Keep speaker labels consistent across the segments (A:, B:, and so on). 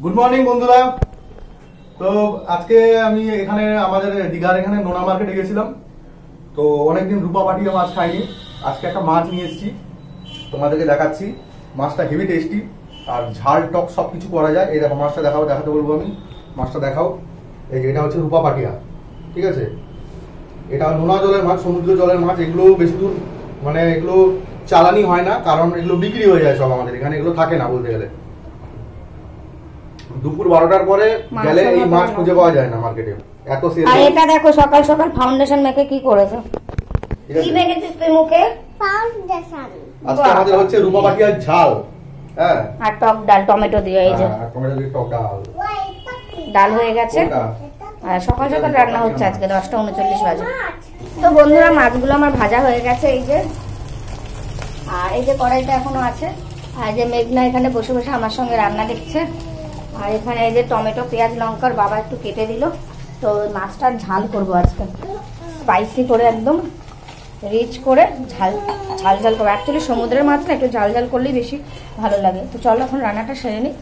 A: Good morning বন্ধুরা। তো আজকে আমি এখানে আমাদের দীঘার এখানে নোনা মার্কেটে গেছিলাম। তো অনেকদিন রূপা পাটিয়া মাছ খাইনি। আজকে একটা মাছ নিয়ে এসেছি, তোমাদেরকে দেখাচ্ছি। মাছটা হেভি টেস্টি আর ঝাল টক সবকিছু করা যায়। এই দেখো মাছটা দেখাতে বলবো আমি। মাছটা দেখাও। এই যে এটা হচ্ছে রূপা পাটিয়া, ঠিক আছে। এটা নোনা জলের মাছ, সমুদ্র জলের মাছ। এগুলো বেশি দূর মানে এগুলো চালানি হয় না, কারণ এগুলো বিক্রি হয়ে যায় সব আমাদের এখানে। এগুলো থাকে না বলতে গেলে। দুপুর 12টার পরে গেলে এই মাছ খুঁজে পাওয়া যায় না মার্কেটে, এত সেল।
B: আর এটা দেখো সকাল সকাল ফাউন্ডেশন মেখে কি করেছো? কি মেখেছিস তুই মুখে?
C: ফাউন্ডেশন।
A: আজকে আমাদের হচ্ছে রূপা পাটিয়ার ঝাল, হ্যাঁ,
B: আর টক ডাল টমেটো দিয়ে। এই যে
A: টমেটো দিয়ে টক ডাল।
B: ডাল হয়ে গেছে। আর সকাল সকাল রান্না হচ্ছে আজকে 10:39 বাজে। তো বন্ধুরা মাছগুলো আমার ভাজা হয়ে গেছে এই যে। আর এই যে কড়াইটা এখনো আছে। আর যে মেঘনা এখানে বসে বসে আমার সঙ্গে রান্না দেখছে। আর এখানে এই যে টমেটো পেঁয়াজ লঙ্কার বাবা একটু কেটে দিল। তো মাছটার ঝাল করবো আজকে, স্পাইসি করে একদম রিচ করে ঝাল ঝাল ঝাল করবো। অ্যাকচুয়ালি সমুদ্রের মাছ না একটু ঝাল ঝাল করলেই বেশি ভালো লাগে। তো চলো এখন রান্নাটা সেরে নিই,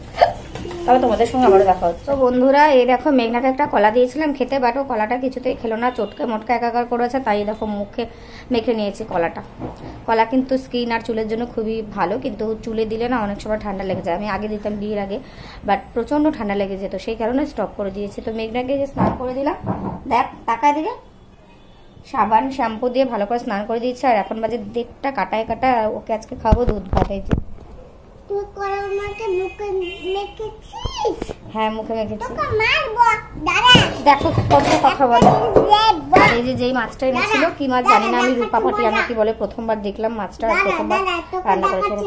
B: তবে তোমাদের সঙ্গে আবারও দেখা হচ্ছে। তো বন্ধুরা এই দেখো মেঘনাকে একটা কলা দিয়েছিলাম খেতে, বাট ও কলাটা কিছুতেই খেলো না, চটকে মটকা একাকার করেছে। তাই দেখো মুখে মেখে নিয়েছি কলাটা। কলা কিন্তু স্কিন আর চুলের জন্য খুবই ভালো, কিন্তু চুলে দিলে না অনেক সময় ঠান্ডা লেগে যায়। আমি আগে দিতাম বিয়ের আগে, বাট প্রচণ্ড ঠান্ডা লেগে যেত, সেই কারণে স্টপ করে দিয়েছি। তো মেঘনাকে যে স্নান করে দিলাম, দেখ তাকায় দিকে সাবান শ্যাম্পু দিয়ে ভালো করে স্নান করে দিয়েছি। আর এখন বাজে 1:30, কাটায় কাটায় ওকে আজকে খাবো দুধ ভাত। এই যে হ্যাঁ মুখে মেখেছি। দেখো কত কথা বলে। আর এই যে যেই মাছটা এনেছিল, কি মাছ জানি না, আমি রূপা পাটিয়া নাকি বলে, প্রথমবার দেখলাম মাছটা, প্রথমবার রান্না করেছি।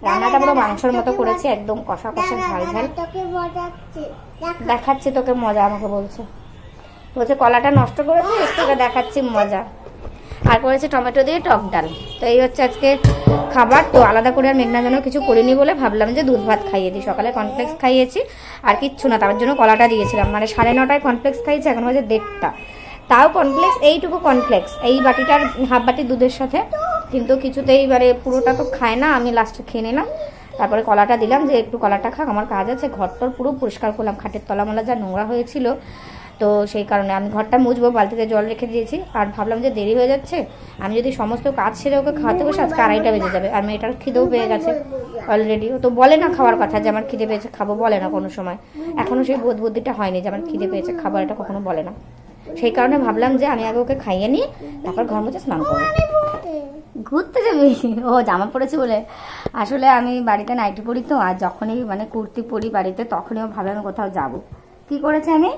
B: রান্নাটা পুরো মাংসের মতো করেছি, একদম কষা কষা ঝাল ঝাল। দেখাচ্ছি তোকে মজা, আমাকে বলছে কলাটা নষ্ট করেছে, তোকে দেখাচ্ছি মজা। আর করেছে টমেটো দিয়ে টক ডাল। তো এই হচ্ছে আজকে খাবার। তো আলাদা করে আর মেঘনার জন্য কিছু করিনি বলে ভাবলাম যে দুধ ভাত খাইয়ে দিই। সকালে কর্নফ্লেক্স খাইয়েছি আর কিচ্ছু না, তার জন্য কলাটা দিয়েছিলাম। মানে 9:30টায় কর্নফ্লেক্স খাইয়েছি, এখন বাজে 1:30। তাও কর্নফ্লেক্স এইটুকু কর্নফ্লেক্স এই বাটিটার হাফ বাটি দুধের সাথে, কিন্তু কিছুতেই মানে পুরোটা তো খায় না। আমি লাস্টে খেয়ে নিলাম, তারপরে কলাটা দিলাম যে একটু কলাটা খাক, আমার কাজ আছে। ঘরটার পুরো পরিষ্কার করলাম, খাটের তলামলা যা নোংরা হয়েছিল। তো সেই কারণে আমি ঘরটা মুছবো, বালতিতে জল রেখে দিয়েছি। আর ভাবলাম যে দেরি হয়ে যাচ্ছে, আমি যদি সমস্ত কাজ সেরে ওকে খাওয়াতে বসে আজকে 2:30টা বেজে যাবে। আর মেয়েটার খিদেও পেয়ে গেছে অলরেডি। ও তো বলে না খাওয়ার কথা যে আমার খিদে পেয়েছে খাবো, বলে না কোনো সময়। এখনও সেই বোধ বুদ্ধিটা হয়নি যে আমার খিদে পেয়েছে খাবার, এটা কখনো বলে না। সেই কারণে ভাবলাম যে আমি আগে ওকে খাইয়ে নিয়ে তারপর ঘর মুছে স্নান করবো। ঘুরতে যাবি? ও জামা পরেছে বলে। আসলে আমি বাড়িতে নাইটি পরি তো, আর যখনই মানে কুর্তি পরি বাড়িতে, তখনই ও ভাবে আমি কোথাও যাবো। কি করেছে আমি,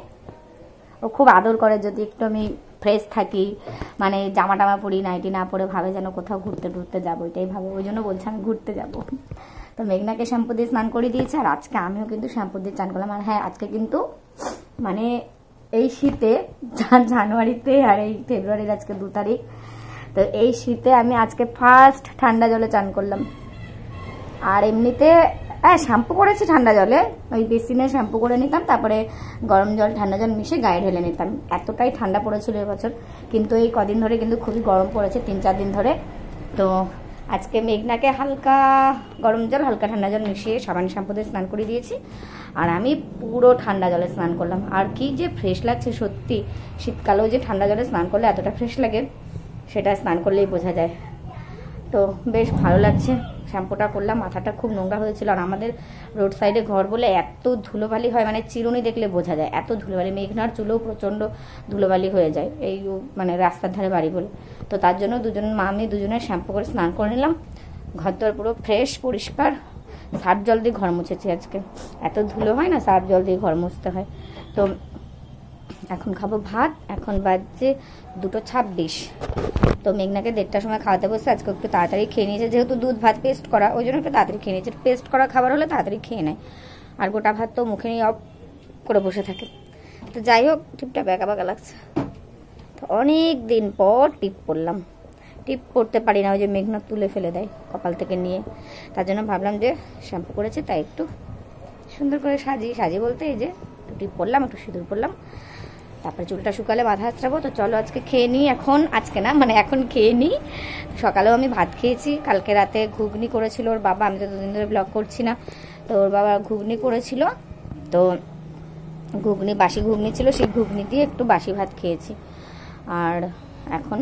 B: ও খুব আদর করে যদি একটু আমি ফ্রেশ থাকি, মানে জামা টামা পরি, নাইটি না পরে ভাবে যেন কোথাও ঘুরতে টুরতে যাবো, এটাই ভাবে। ওই জন্য বলছে আমি ঘুরতে যাবো। তো মেঘনাকে শ্যাম্পু দিয়ে স্নান করে দিয়েছে, আর আজকে আমিও কিন্তু শ্যাম্পু দিয়ে চান করলাম। আর হ্যাঁ, আজকে কিন্তু মানে এই শীতে জানুয়ারিতে আর এই ফেব্রুয়ারির আজকে 2 তারিখ, তো এই শীতে আমি আজকে ফার্স্ট ঠান্ডা জলে চান করলাম। আর এমনিতে শ্যাম্পু করেছি ঠান্ডা জলে, ওই বেসিনে শ্যাম্পু করে নিতাম, তারপরে গরম জল ঠান্ডা জল মিশে গায়ে ঢেলে নিতাম। এতটাই ঠান্ডা পড়েছিল এবছর, কিন্তু এই কদিন ধরে কিন্তু খুবই গরম পড়েছে, 3-4 দিন ধরে। তো আজকে মেঘনাকে হালকা গরম জল হালকা ঠান্ডা জল মিশিয়ে সাবান শ্যাম্পু দিয়ে স্নান করে দিয়েছি। আর আমি পুরো ঠান্ডা জলে স্নান করলাম। আর কি যে ফ্রেশ লাগছে সত্যি, শীতকালেও যে ঠান্ডা জলে স্নান করলে এতটা ফ্রেশ লাগে সেটা স্নান করলেই বোঝা যায়। তো বেশ ভালো লাগছে। শ্যাম্পুটা করলাম, মাথাটা খুব নোংরা হয়েছিল। আর আমাদের রোড সাইডে ঘর বলে এত ধুলোবালি হয়, মানে চিরুনি দেখলে বোঝা যায় এত ধুলোবালি। মেঘনার চুলেও প্রচণ্ড ধুলোবালি হয়ে যায় এই মানে রাস্তার ধারে বাড়ি বলে। তো তার জন্য আমি দুজনে শ্যাম্পু করে স্নান করে নিলাম। ঘর দর পুরো ফ্রেশ পরিষ্কার, সার্ফ জল দিয়ে ঘর মুছেছি আজকে। এত ধুলো হয় না, সার্ফ জল দিয়ে ঘর মুছতে হয়। তো এখন খাবো ভাত। এখন বাজছে 2:26। তো মেঘনাকে 1:30টার সময় খাওয়াতে বসে আজকে একটু তাড়াতাড়ি খেয়ে নিয়েছে, যেহেতু দুধ ভাত পেস্ট করা, ওই জন্য একটু তাড়াতাড়ি খেয়ে নিয়েছে। পেস্ট করা খাবার হলে তাড়াতাড়ি খেয়ে নেয়, আর গোটা ভাত তো মুখে নিয়ে অফ করে বসে থাকে। তো যাই হোক, টিপটা বেঁকা বেঁকা লাগছে। তো অনেক দিন পর টিপ পরলাম। টিপ পরতে পারি না, ওই যে মেঘনা তুলে ফেলে দেয় কপাল থেকে নিয়ে। তার জন্য ভাবলাম যে শ্যাম্পু করেছে তাই একটু সুন্দর করে সাজি বলতে এই যে একটু টিপ পরলাম, একটু সিঁদুর পরলাম, তারপরে চুলটা শুকালে মাথা আঁচড়াবো। তো চলো আজকে খেয়ে নিই। আজকে না মানে এখন খেয়ে নিই। সকালেও আমি ভাত খেয়েছি, কালকে রাতে ঘুগনি করেছিল ওর বাবা। আমি তো 2 দিন ধরে ব্লগ করছি না, তো ওর বাবা ঘুগনি করেছিল, তো ঘুগনি বাসি ঘুগনি ছিল, সেই ঘুগনি দিয়ে একটু বাসি ভাত খেয়েছি। আর এখন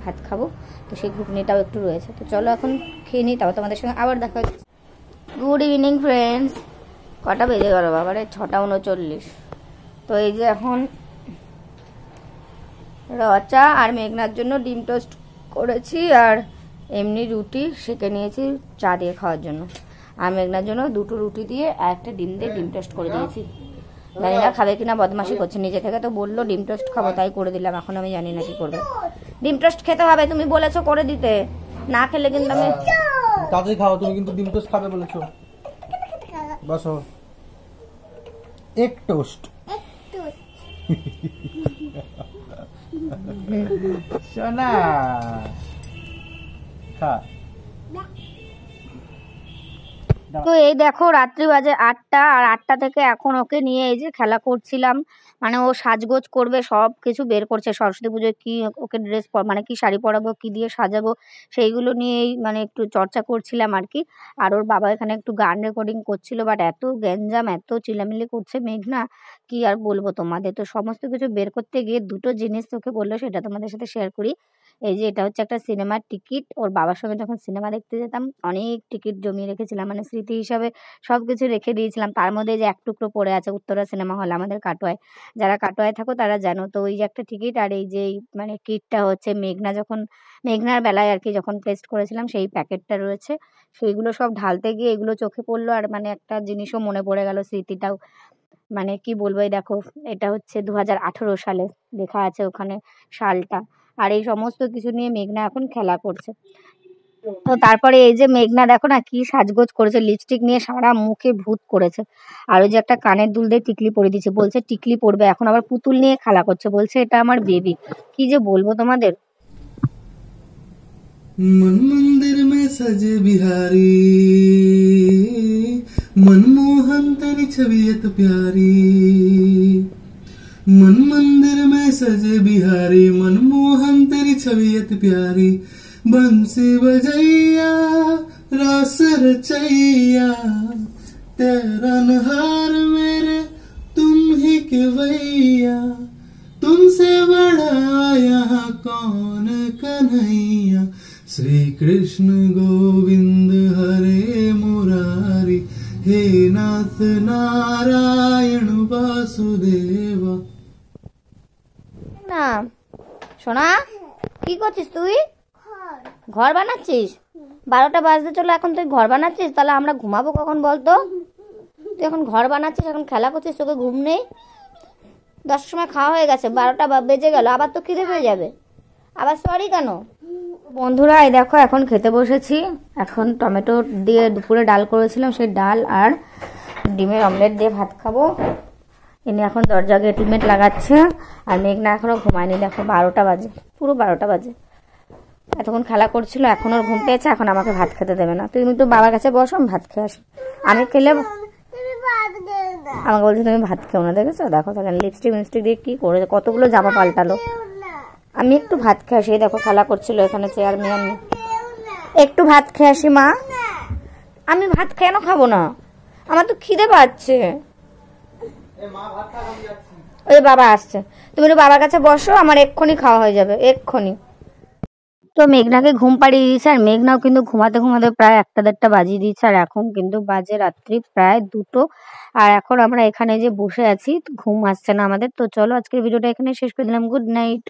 B: ভাত খাবো, তো সেই ঘুগনিটাও একটু রয়েছে। তো চলো এখন খেয়ে নিই, তাও তোমাদের সঙ্গে আবার দেখা হচ্ছে। Good evening friends. কটা বেজে গেল বাবারে? 6:39। তো এই যে এখন রচা আর মেঘনার জন্য ডিম টোস্ট করেছি, আর এমনি রুটি সেঁকে নিয়েছি চা দিয়ে খাওয়ার জন্য। আর মেঘনার জন্য 2টো রুটি দিয়ে আর একটা ডিম দিয়ে ডিম টোস্ট করে দিয়েছি। জানি না খাবে কিনা, বদমাশি করছে নিজে থেকে, তো বললো ডিম টোস্ট খাবো তাই করে দিলাম। এখন আমি জানি না কি করবে। ডিম টোস্ট খেতে হবে, তুমি বলেছো করে দিতে, না খেলে কিন্তু আমি
A: কাজে খাও। তুমি কিন্তু ডিম টোস্ট খাবে বলেছো। বসো। এক টোস্ট। সোনা খা।
B: তো এই দেখো রাত্রি বাজে 8টা, আর 8টা থেকে এখন ওকে নিয়ে এই যে খেলা করছিলাম। মানে ও সাজগোজ করবে, সব কিছু বের করছে। সরস্বতী পুজোয় কি ওকে ড্রেস মানে কি শাড়ি পরাবো, কি দিয়ে সাজাবো, সেইগুলো নিয়েই মানে একটু চর্চা করছিলাম আর কি। আর ওর বাবা এখানে একটু গান রেকর্ডিং করছিল, বাট এত গ্যাঞ্জাম, এত চিল্লামিল্লি করছে মেঘনা, কি আর বলবো তোমাদের। তো সমস্ত কিছু বের করতে গিয়ে 2টো জিনিস ওকে বললো, সেটা তোমাদের সাথে শেয়ার করি। এই যে এটা হচ্ছে একটা সিনেমার টিকিট। ওর বাবার সঙ্গে যখন সিনেমা দেখতে যেতাম অনেক টিকিট জমিয়ে রেখেছিলাম, মানে স্মৃতি হিসাবে সবকিছু রেখে দিয়েছিলাম। তার মধ্যে যে এক টুকরো পড়ে আছে উত্তরা সিনেমা হল আমাদের কাটোয়ায়, যারা কাটোয়ায় থাকো তারা জানো। তো ওই যে একটা টিকিট, আর এই যে মানে কিটটা হচ্ছে মেঘনার বেলায় আর কি যখন টেস্ট করেছিলাম সেই প্যাকেটটা রয়েছে। সেইগুলো সব ঢালতে গিয়ে এগুলো চোখে পড়লো, আর মানে একটা জিনিসও মনে পড়ে গেল, স্মৃতিটাও। মানে কি বলবো, এই দেখো এটা হচ্ছে 2018 সালে লেখা আছে ওখানে সালটা। আর এই সমস্ত কিছু নিয়ে মেঘনা এখন খেলা করছে। তো তারপরে এই যে মেঘনা দেখো না কি সাজগোজ করেছে, লিপস্টিক নিয়ে সারা মুখে ভূত করেছে। আর ওই যে একটা কানের দুল দিয়ে টিকলি পরিয়ে দিচ্ছে, বলছে টিকলি পরবে। এখন আবার পুতুল নিয়ে খেলা করছে, বলছে এটা আমার বেবি। কি যে বলবো তোমাদের।
C: मन मंदिर में सजे बिहारी, मनमोहन तेरी छवियत प्यारी। मन मंदिर में सजे बिहारी, मनमोहन तेरी छवियत प्यारी। बंसी बजैया रास रचैया, तेरा नहार मेरे तुम ही केवैया। तुमसे बड़ा यहाँ कौन कन्हैया। श्री कृष्ण गोविंद हरे मुरारी, हे नाथ नारायण वासुदेवा।
B: না সোনা, কি করছিস তুই? ঘর বানাচ্ছিস? 12টা বাজতে চলো, এখন তুই ঘর বানাচ্ছিস? তাহলে আমরা ঘুমাবো কখন বলতো? তুই এখন ঘর বানাচ্ছিস, এখন খেলা করছিস, তোকে ঘুম নেই? 10টার সময় খাওয়া হয়ে গেছে, 12টা বেজে গেল, আবার তো খিদে পেয়ে যাবে। আবার সরি কেন? বন্ধুরা এই দেখো এখন খেতে বসেছি। এখন টমেটো দিয়ে দুপুরে ডাল করেছিলাম, সেই ডাল আর ডিমের অমলেট দিয়ে ভাত খাবো। ইনি এখন দরজা গেটমেট লাগাচ্ছে, আর মেঘনা এখনো ঘুমায়নি। দেখো 12টা বাজে, পুরো 12টা বাজে। এতক্ষণ খেলা করছিল, এখন ওর ঘুম পেয়েছে, এখন আমাকে ভাত খেতে দেবে না। তুমি একটু বাবার কাছে বসো, আমি ভাত খেয়ে আসি। আমি খেলে আমাকে বলছে তুমি ভাত খেও না। দেখেছো, দেখো তাহলে লিপস্টিক দিয়ে কি করে কতগুলো জামা পাল্টালো। আমি একটু ভাত খেয়ে আসি। দেখো খেলা করছিল এখানে চেয়ার মেয়ার নিয়ে। একটু ভাত খেয়ে আসি মা। আমি ভাত কেন খাবো না? আমার তো খিদে পাচ্ছে। ওই বাবা আসছে, তুমি একটু বাবার কাছে বসো, আমার এক্ষুনি খাওয়া হয়ে যাবে, এক্ষুনি। তো মেঘনাকে ঘুম পাড়িয়ে দিয়েছে, আর মেঘনাও কিন্তু ঘুমাতে ঘুমাতে প্রায় 1টা-1.5টা বাজিয়ে দিয়েছে। আর এখন কিন্তু বাজে রাত্রি প্রায় 2টো। আর এখন আমরা এখানে যে বসে আছি, ঘুম আসছে না আমাদের। তো চলো আজকের ভিডিওটা এখানে শেষ করে দিলাম। Good night.